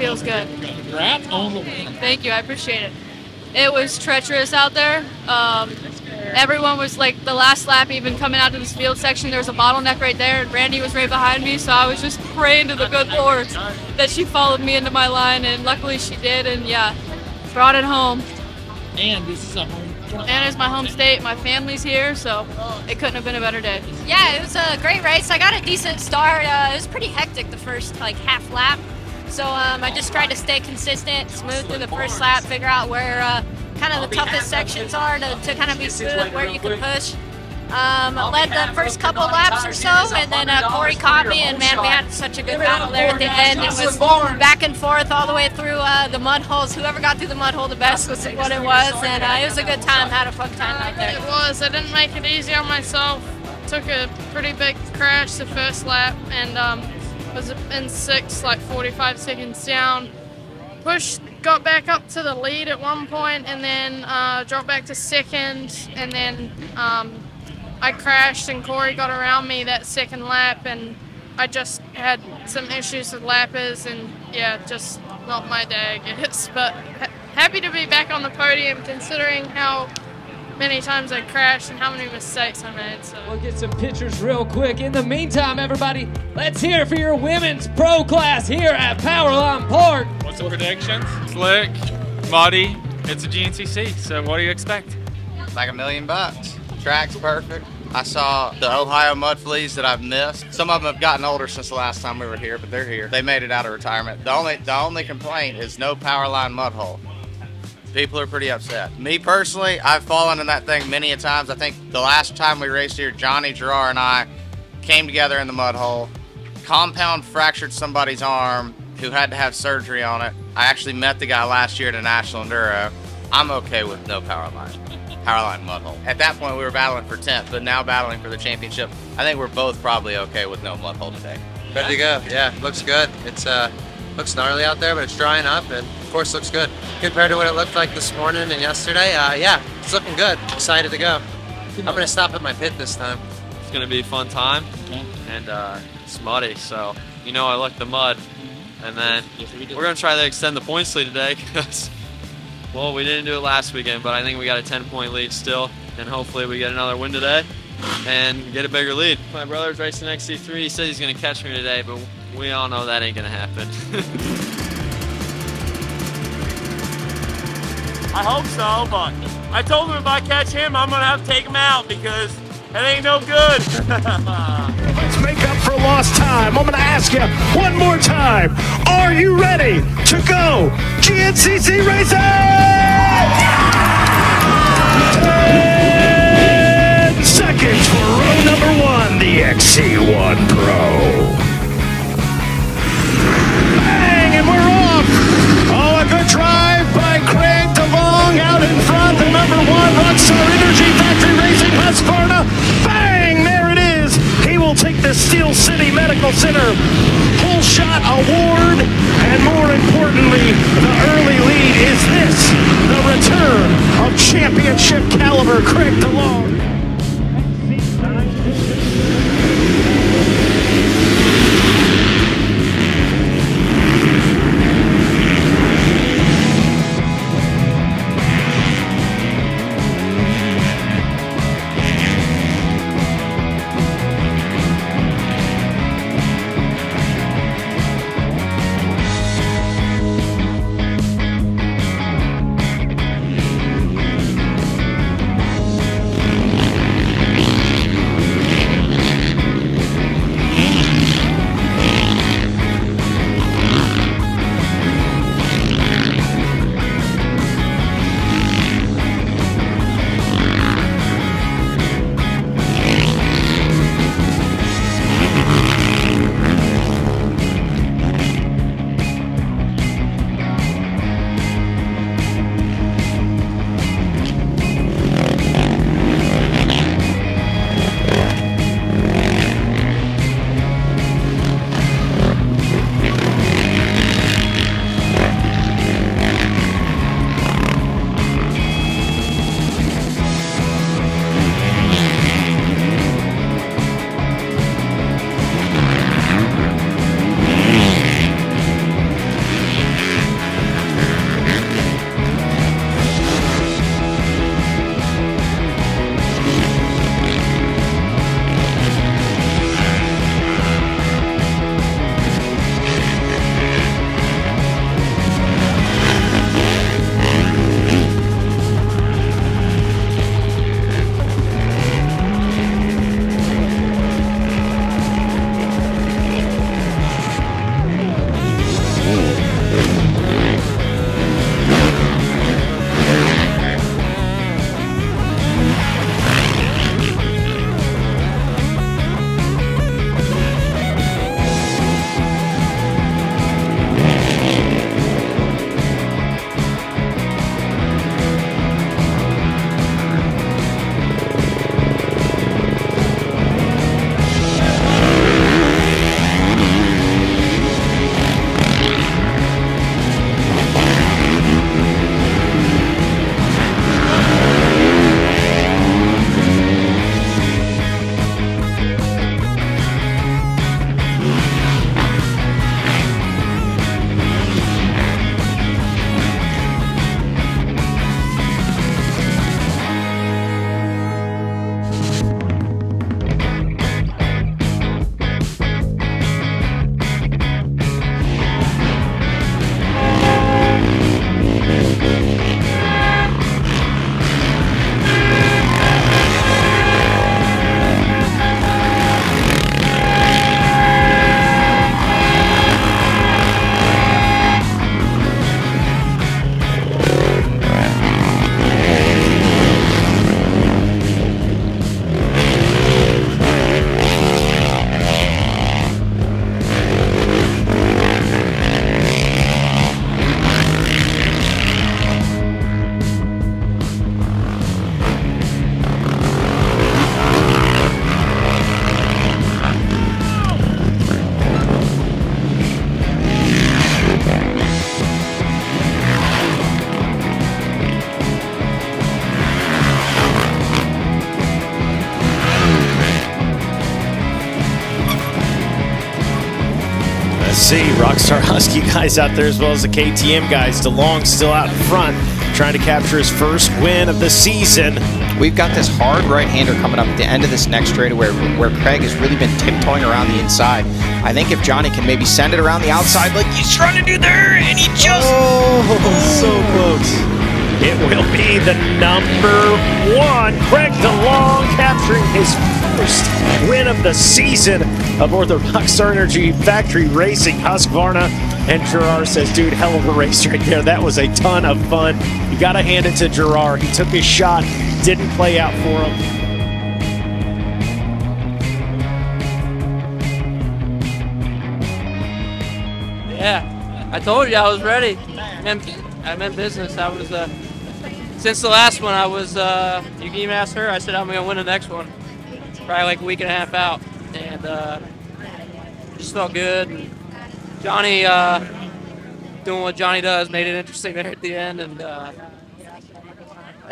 feels good. Congrats on the win. Thank you, I appreciate it. It was treacherous out there. Everyone was like, the last lap, even coming out to this field section, there was a bottleneck right there, and Randy was right behind me, so I was just praying to the good Lord that she followed me into my line, and luckily she did, and yeah, brought it home. And this is a home. And it's my home state, my family's here, so it couldn't have been a better day. Yeah, it was a great race. I got a decent start. It was pretty hectic the first half lap. So I just tried to stay consistent, smooth through the first lap, figure out where kind of the toughest sections are to kind of be smooth, where you can push. I led the first couple laps or so, and then Corey caught me, and man, we had such a good battle there at the end. It was back and forth all the way through the mud holes. Whoever got through the mud hole the best was what it was, and it was a good time, had a fun time right there. It was. I didn't make it easy on myself. Took a pretty big crash the first lap, and was in sixth, like 45 seconds down. Got back up to the lead at one point, and then dropped back to second, and then I crashed and Corey got around me that second lap, and I just had some issues with lappers, and yeah, just not my day, I guess. But happy to be back on the podium considering how many times I crashed and how many mistakes I made. So we'll get some pictures real quick. In the meantime, everybody, let's hear it for your women's pro class here at Powerline Park. What's the predictions? Slick, muddy, it's a GNCC, so what do you expect? Like $1 million. Track's perfect. I saw the Ohio mud fleas that I've missed. Some of them have gotten older since the last time we were here, but they're here. They made it out of retirement. The only complaint is no Powerline mud hole. People are pretty upset. Me personally, I've fallen in that thing many a times. I think the last time we raced here, Johnny Gerard and I came together in the mud hole. Compound fractured somebody's arm who had to have surgery on it. I actually met the guy last year at a National Enduro. I'm okay with no Powerline mud hole. At that point, we were battling for 10th, but now battling for the championship. I think we're both probably okay with no mud hole today. Ready to go. Yeah, looks good. It's looks gnarly out there, but it's drying up, and of course looks good compared to what it looked like this morning and yesterday. Yeah, it's looking good. Excited to go. I'm gonna stop at my pit this time. It's gonna be a fun time, and it's muddy, so you know I like the mud. And then we're gonna try to extend the points lead today because, well, we didn't do it last weekend, but I think we got a 10-point lead still, and hopefully we get another win today and get a bigger lead. My brother's racing XC3. He said he's gonna catch me today, but we all know that ain't gonna happen. I hope so, but I told him if I catch him, I'm gonna have to take him out because it ain't no good. Let's make up for lost time. I'm gonna ask you one more time. Are you ready to go GNCC Racing? 10 seconds for row number 1, the XC1 Pro. Bang, and we're off. Oh, a good drive by Craig DeLong out in front. The number 1 Rockstar Energy Factory Racing Husqvarna. Bang, there it is. He will take the Steel City Medical Center Pull Shot Award. And more importantly, the early lead is this, the return of championship caliber Craig DeLong. see Rockstar Husky guys out there as well as the KTM guys. DeLong still out in front, trying to capture his first win of the season. We've got this hard right-hander coming up at the end of this next straightaway where Craig has really been tiptoeing around the inside. I think if Johnny can maybe send it around the outside like he's trying to do there, and he just... Oh, so close. It will be the number 1, Craig DeLong, capturing his first win of the season aboard the Rockstar Energy Factory Racing Husqvarna. And Gerard says, dude, hell of a race right there. That was a ton of fun. You got to hand it to Gerard. He took his shot, didn't play out for him. Yeah, I told you I was ready. I meant business. I was, since the last one, I was, you gave master. I said I'm going to win the next one. Probably like a week and a half out. And just felt good. And Johnny, doing what Johnny does, made it interesting there at the end. And that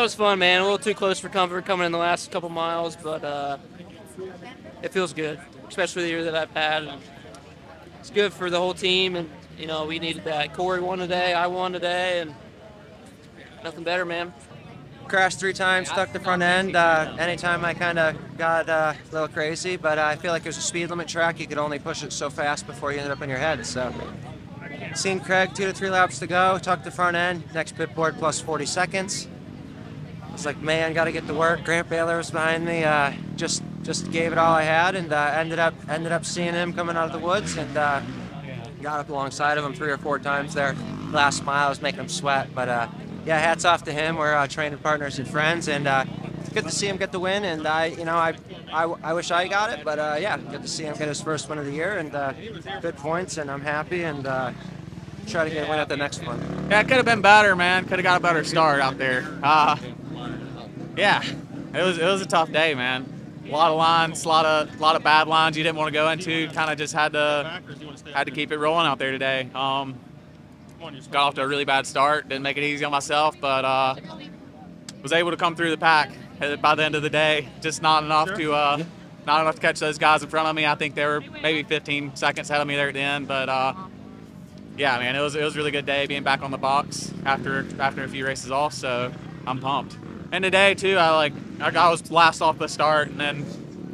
was fun, man. A little too close for comfort coming in the last couple miles, but it feels good, especially the year that I've had. And it's good for the whole team, and you know we needed that. Corey won today, I won today, and nothing better, man. Crashed 3 times, stuck the front end. Anytime I kind of got a little crazy, but I feel like there's a speed limit track. You could only push it so fast before you ended up in your head. So, seen Craig 2 to 3 laps to go, tucked the front end, next pit board plus 40 seconds. I was like, man, got to get to work. Grant Baylor was behind me. Just gave it all I had, and ended up seeing him coming out of the woods, and got up alongside of him 3 or 4 times there. Last mile, I was making him sweat, but yeah, hats off to him. We're training partners and friends, and good to see him get the win. And I wish I got it, but yeah, good to see him get his first win of the year, and good points, and I'm happy, and try to get a win at the next one. Yeah, it could have been better, man. Could have got a better start out there. Yeah, it was a tough day, man. A lot of lines, a lot of bad lines you didn't want to go into. Kind of just had to keep it rolling out there today. Got off to a really bad start. Didn't make it easy on myself, but was able to come through the pack by the end of the day. Just not enough to catch those guys in front of me. I think they were maybe 15 seconds ahead of me there at the end, but yeah, man, it was a really good day being back on the box after a few races off. So I'm pumped. And today too, I was last off the start, and then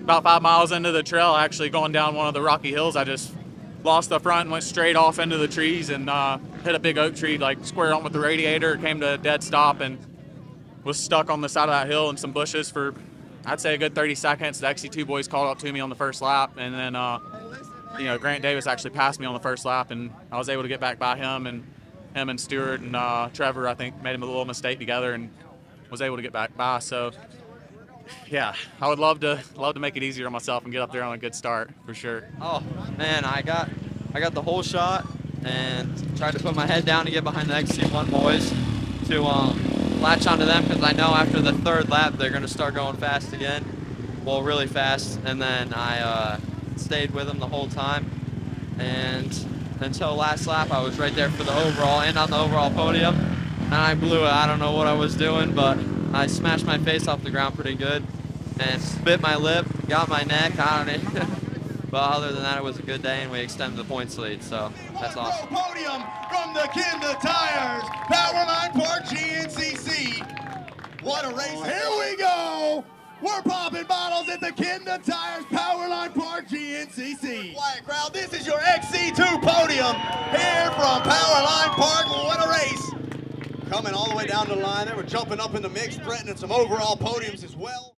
about 5 miles into the trail, actually going down one of the rocky hills, I just lost the front and went straight off into the trees and hit a big oak tree, like square on with the radiator. Came to a dead stop and was stuck on the side of that hill in some bushes for, I'd say, a good 30 seconds. The XC2 boys called up to me on the first lap, and then Grant Davis actually passed me on the first lap, and I was able to get back by him and Stewart and Trevor, I think, made him a little mistake together and was able to get back by. So yeah, I would love to make it easier on myself and get up there on a good start for sure. Oh man, I got the whole shot and tried to put my head down to get behind the XC1 boys to latch onto them, because I know after the 3rd lap they're going to start going fast again, well, really fast. And then I stayed with them the whole time, and until last lap I was right there for the overall and on the overall podium. And I blew it. I don't know what I was doing, but I smashed my face off the ground pretty good and bit my lip, got my neck. I don't know. But other than that, it was a good day, and we extended the points lead, so that's awesome. Podium from the Kenda Tires, Powerline Park GNCC. What a race. Here we go. We're popping bottles at the Kenda Tires, Powerline Park GNCC. Quiet crowd, this is your XC2 podium here from Powerline Park. What a race. Coming all the way down the line. They were jumping up in the mix, threatening some overall podiums as well.